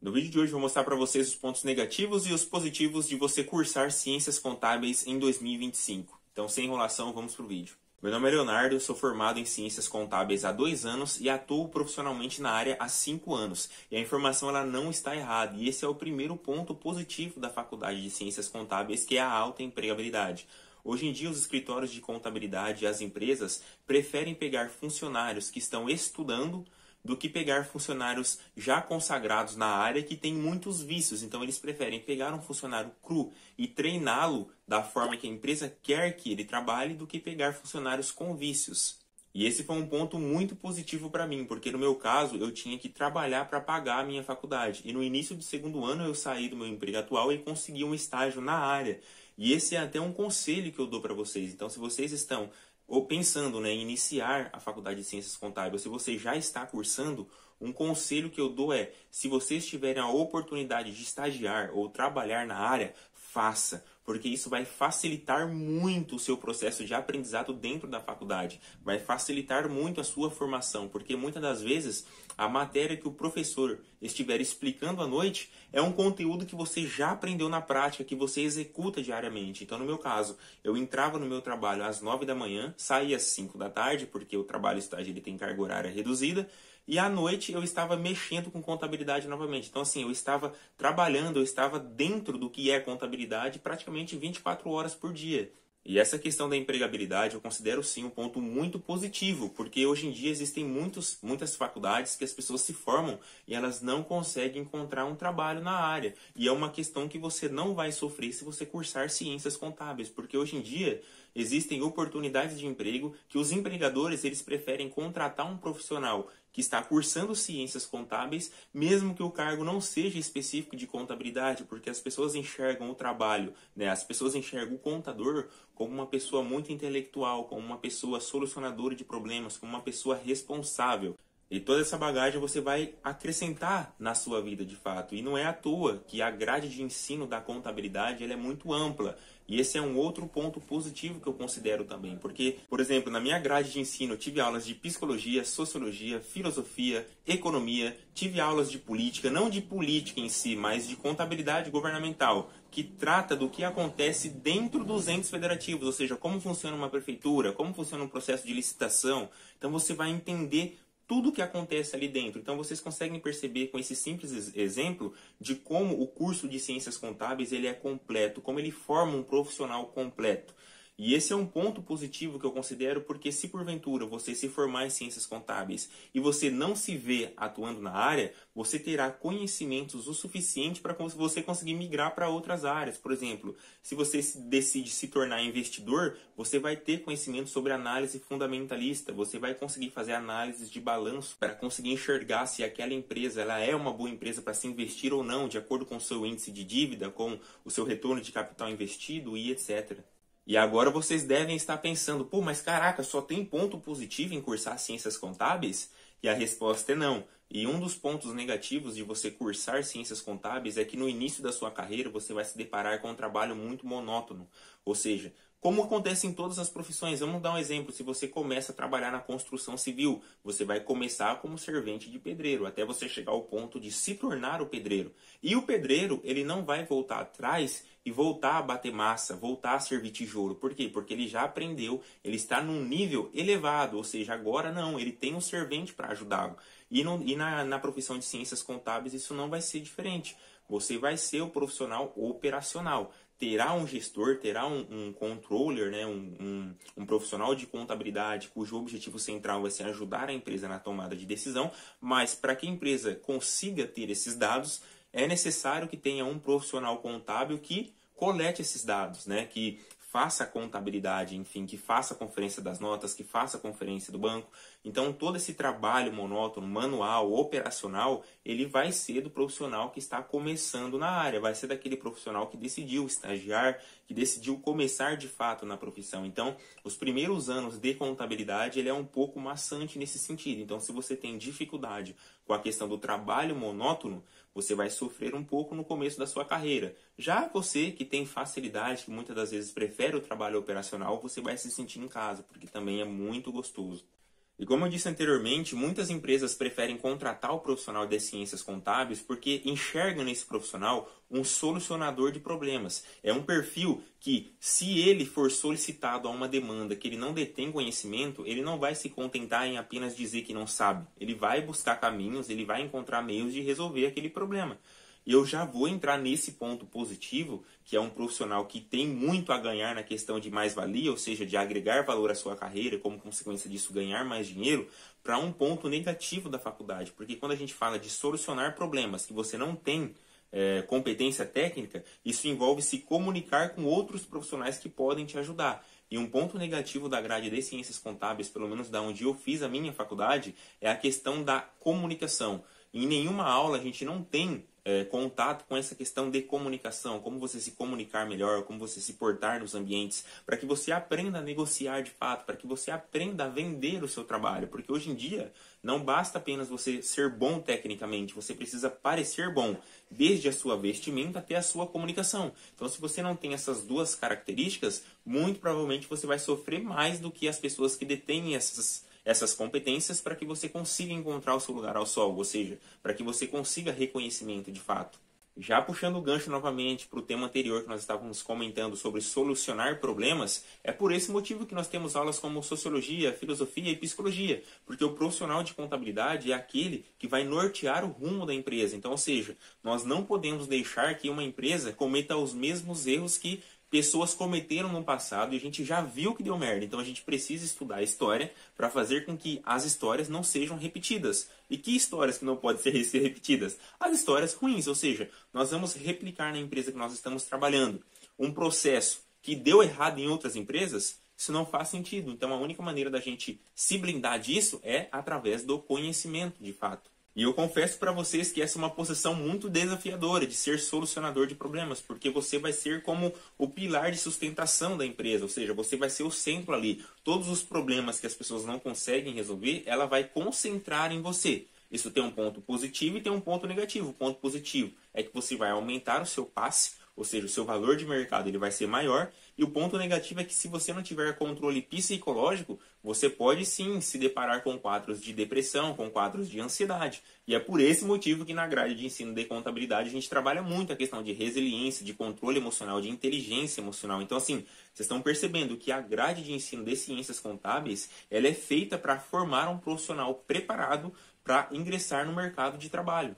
No vídeo de hoje eu vou mostrar para vocês os pontos negativos e os positivos de você cursar Ciências Contábeis em 2025. Então, sem enrolação, vamos para o vídeo. Meu nome é Leonardo, sou formado em Ciências Contábeis há 2 anos e atuo profissionalmente na área há 5 anos. E a informação ela não está errada, e esse é o primeiro ponto positivo da Faculdade de Ciências Contábeis, que é a alta empregabilidade. Hoje em dia, os escritórios de contabilidade e as empresas preferem pegar funcionários que estão estudando do que pegar funcionários já consagrados na área que têm muitos vícios. Então, eles preferem pegar um funcionário cru e treiná-lo da forma que a empresa quer que ele trabalhe do que pegar funcionários com vícios. E esse foi um ponto muito positivo para mim, porque no meu caso eu tinha que trabalhar para pagar a minha faculdade. E no início do 2º ano eu saí do meu emprego atual e consegui um estágio na área. E esse é até um conselho que eu dou para vocês. Então, se vocês estão pensando em iniciar a Faculdade de Ciências Contábeis, se você já está cursando, um conselho que eu dou é, se vocês tiverem a oportunidade de estagiar ou trabalhar na área, faça, porque isso vai facilitar muito o seu processo de aprendizado dentro da faculdade, vai facilitar muito a sua formação, porque muitas das vezes a matéria que o professor estiver explicando à noite é um conteúdo que você já aprendeu na prática, que você executa diariamente. Então, no meu caso, eu entrava no meu trabalho às 9 da manhã, saía às 5 da tarde, porque o trabalho estágio ele tem carga horária reduzida, e à noite eu estava mexendo com contabilidade novamente. Então, assim, eu estava trabalhando, eu estava dentro do que é contabilidade praticamente 24 horas por dia. E essa questão da empregabilidade eu considero sim um ponto muito positivo, porque hoje em dia existem muitas faculdades que as pessoas se formam e elas não conseguem encontrar um trabalho na área. E é uma questão que você não vai sofrer se você cursar Ciências Contábeis, porque hoje em dia existem oportunidades de emprego que os empregadores eles preferem contratar um profissional que está cursando Ciências Contábeis, mesmo que o cargo não seja específico de contabilidade, porque as pessoas enxergam o trabalho, as pessoas enxergam o contador como uma pessoa muito intelectual, como uma pessoa solucionadora de problemas, como uma pessoa responsável. E toda essa bagagem você vai acrescentar na sua vida de fato. E não é à toa que a grade de ensino da contabilidade ela é muito ampla. E esse é um outro ponto positivo que eu considero também. Porque, por exemplo, na minha grade de ensino eu tive aulas de psicologia, sociologia, filosofia, economia, tive aulas de política, não de política em si, mas de contabilidade governamental, que trata do que acontece dentro dos entes federativos, ou seja, como funciona uma prefeitura, como funciona um processo de licitação. Então você vai entender tudo o que acontece ali dentro. Então vocês conseguem perceber com esse simples exemplo de como o curso de Ciências Contábeis ele é completo, como ele forma um profissional completo. E esse é um ponto positivo que eu considero, porque se porventura você se formar em Ciências Contábeis e você não se vê atuando na área, você terá conhecimentos o suficiente para você conseguir migrar para outras áreas. Por exemplo, se você decide se tornar investidor, você vai ter conhecimento sobre análise fundamentalista, você vai conseguir fazer análises de balanço para conseguir enxergar se aquela empresa ela é uma boa empresa para se investir ou não, de acordo com o seu índice de dívida, com o seu retorno de capital investido e etc. E agora vocês devem estar pensando, pô, mas caraca, só tem ponto positivo em cursar Ciências Contábeis? E a resposta é não. E um dos pontos negativos de você cursar Ciências Contábeis é que no início da sua carreira você vai se deparar com um trabalho muito monótono. Ou seja, como acontece em todas as profissões, vamos dar um exemplo. Se você começa a trabalhar na construção civil, você vai começar como servente de pedreiro, até você chegar ao ponto de se tornar o pedreiro. E o pedreiro, ele não vai voltar atrás e voltar a bater massa, voltar a servir tijolo. Por quê? Porque ele já aprendeu, ele está num nível elevado, ou seja, agora não, ele tem um servente para ajudá-lo. E na profissão de Ciências Contábeis isso não vai ser diferente. Você vai ser o profissional operacional. Terá um gestor, terá um controller, um profissional de contabilidade cujo objetivo central vai ser ajudar a empresa na tomada de decisão, mas para que a empresa consiga ter esses dados, é necessário que tenha um profissional contábil que colete esses dados, que faça a contabilidade, enfim, que faça a conferência das notas, que faça a conferência do banco. Então, todo esse trabalho monótono, manual, operacional, ele vai ser do profissional que está começando na área, vai ser daquele profissional que decidiu estagiar, que decidiu começar de fato na profissão. Então, os primeiros anos de contabilidade, ele é um pouco maçante nesse sentido. Então, se você tem dificuldade com a questão do trabalho monótono, você vai sofrer um pouco no começo da sua carreira. Já você que tem facilidade, que muitas das vezes prefere o trabalho operacional, você vai se sentir em casa, porque também é muito gostoso. E como eu disse anteriormente, muitas empresas preferem contratar o profissional de ciências contábeis porque enxergam nesse profissional um solucionador de problemas. É um perfil que, se ele for solicitado a uma demanda que ele não detém conhecimento, ele não vai se contentar em apenas dizer que não sabe. Ele vai buscar caminhos, ele vai encontrar meios de resolver aquele problema. E eu já vou entrar nesse ponto positivo, que é um profissional que tem muito a ganhar na questão de mais-valia, ou seja, de agregar valor à sua carreira e, como consequência disso, ganhar mais dinheiro, para um ponto negativo da faculdade. Porque quando a gente fala de solucionar problemas que você não tem competência técnica, isso envolve se comunicar com outros profissionais que podem te ajudar. E um ponto negativo da grade de ciências contábeis, pelo menos da onde eu fiz a minha faculdade, é a questão da comunicação. Em nenhuma aula a gente não tem contato com essa questão de comunicação, como você se comunicar melhor, como você se portar nos ambientes, para que você aprenda a negociar de fato, para que você aprenda a vender o seu trabalho, porque hoje em dia não basta apenas você ser bom tecnicamente, você precisa parecer bom, desde a sua vestimenta até a sua comunicação. Então, se você não tem essas duas características, muito provavelmente você vai sofrer mais do que as pessoas que detêm essas competências para que você consiga encontrar o seu lugar ao sol, ou seja, para que você consiga reconhecimento de fato. Já puxando o gancho novamente para o tema anterior que nós estávamos comentando sobre solucionar problemas, é por esse motivo que nós temos aulas como sociologia, filosofia e psicologia, porque o profissional de contabilidade é aquele que vai nortear o rumo da empresa. Então, ou seja, nós não podemos deixar que uma empresa cometa os mesmos erros que pessoas cometeram no passado e a gente já viu que deu merda. Então a gente precisa estudar a história para fazer com que as histórias não sejam repetidas. E que histórias que não podem ser repetidas? As histórias ruins, ou seja, nós vamos replicar na empresa que nós estamos trabalhando um processo que deu errado em outras empresas. Isso não faz sentido. Então a única maneira da gente se blindar disso é através do conhecimento, de fato. E eu confesso para vocês que essa é uma posição muito desafiadora de ser solucionador de problemas, porque você vai ser como o pilar de sustentação da empresa, ou seja, você vai ser o centro ali. Todos os problemas que as pessoas não conseguem resolver, ela vai concentrar em você. Isso tem um ponto positivo e tem um ponto negativo. O ponto positivo é que você vai aumentar o seu passe, ou seja, o seu valor de mercado ele vai ser maior. E o ponto negativo é que se você não tiver controle psicológico, você pode sim se deparar com quadros de depressão, com quadros de ansiedade. E é por esse motivo que na grade de ensino de contabilidade a gente trabalha muito a questão de resiliência, de controle emocional, de inteligência emocional. Então assim, vocês estão percebendo que a grade de ensino de ciências contábeis ela é feita para formar um profissional preparado para ingressar no mercado de trabalho.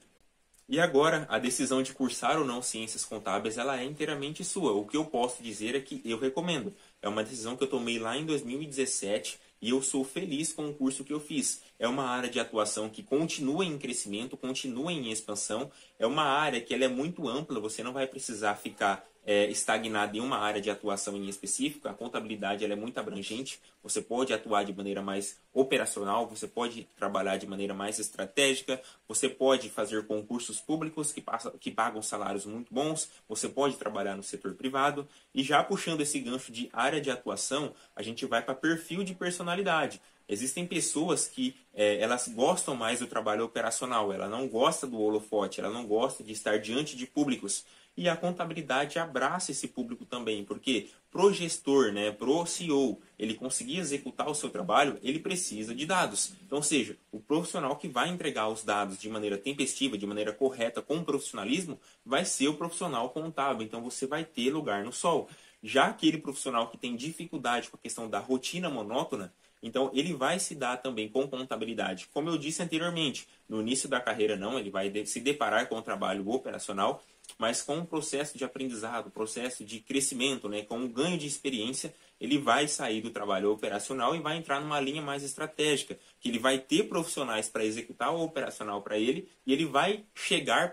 E agora, a decisão de cursar ou não ciências contábeis, ela é inteiramente sua. O que eu posso dizer é que eu recomendo. É uma decisão que eu tomei lá em 2017 e eu sou feliz com o curso que eu fiz. É uma área de atuação que continua em crescimento, continua em expansão. É uma área que ela é muito ampla, você não vai precisar ficar estagnado em uma área de atuação em específico. A contabilidade ela é muito abrangente. Você pode atuar de maneira mais operacional, você pode trabalhar de maneira mais estratégica, você pode fazer concursos públicos que pagam salários muito bons, você pode trabalhar no setor privado. E já puxando esse gancho de área de atuação, a gente vai para perfil de personalidade. Existem pessoas que elas gostam mais do trabalho operacional, ela não gosta do holofote, ela não gosta de estar diante de públicos. E a contabilidade abraça esse público também, porque pro gestor, pro CEO, ele conseguir executar o seu trabalho, ele precisa de dados. Então, ou seja, o profissional que vai entregar os dados de maneira tempestiva, de maneira correta, com profissionalismo, vai ser o profissional contábil. Então, você vai ter lugar no sol. Já aquele profissional que tem dificuldade com a questão da rotina monótona, então ele vai se dar também com contabilidade. Como eu disse anteriormente, no início da carreira não, ele vai se deparar com o trabalho operacional, mas com um processo de aprendizado, processo de crescimento, com um ganho de experiência, ele vai sair do trabalho operacional e vai entrar numa linha mais estratégica, que ele vai ter profissionais para executar o operacional para ele, e ele vai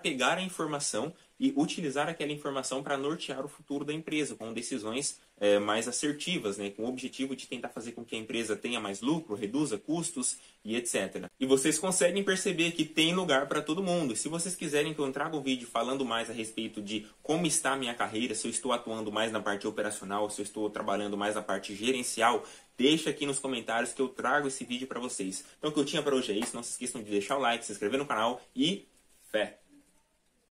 pegar a informação e utilizar aquela informação para nortear o futuro da empresa, com decisões mais assertivas, com o objetivo de tentar fazer com que a empresa tenha mais lucro, reduza custos e etc. E vocês conseguem perceber que tem lugar para todo mundo. E se vocês quiserem que eu traga um vídeo falando mais a respeito de como está a minha carreira, se eu estou atuando mais na parte operacional, se eu estou trabalhando mais na parte gerencial, deixa aqui nos comentários que eu trago esse vídeo para vocês. Então o que eu tinha para hoje é isso. Não se esqueçam de deixar o like, se inscrever no canal e fé!